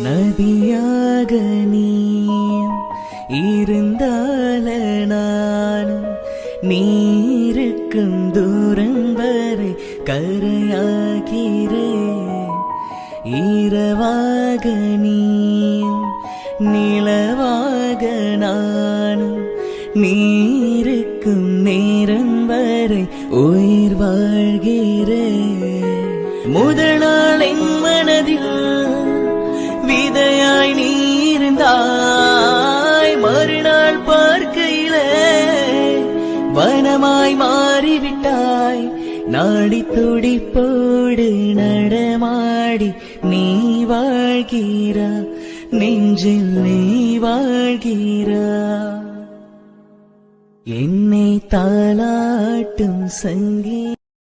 நதியாக நீ இருந்தால நானும் நீருக்கும் தூரம் வரை கரையாகிறேன். இரவாக நீ நிலவாக நானும் நீருக்கும் நேரம் வரை உயிர் வாழ்கிறேன். முதல் நாள் என் மனதில் விதையாய் நீ இருந்தாய், மறுநாள் பார்க்கையிலே வனமாய் மாறிவிட்டாய். நாடி துடிப்போடு நடமாடி நீ வாழ்கிறா, நெஞ்சில் நீ வாழ்கிறா. என்னை தாளாட்டும் சங்கீதம்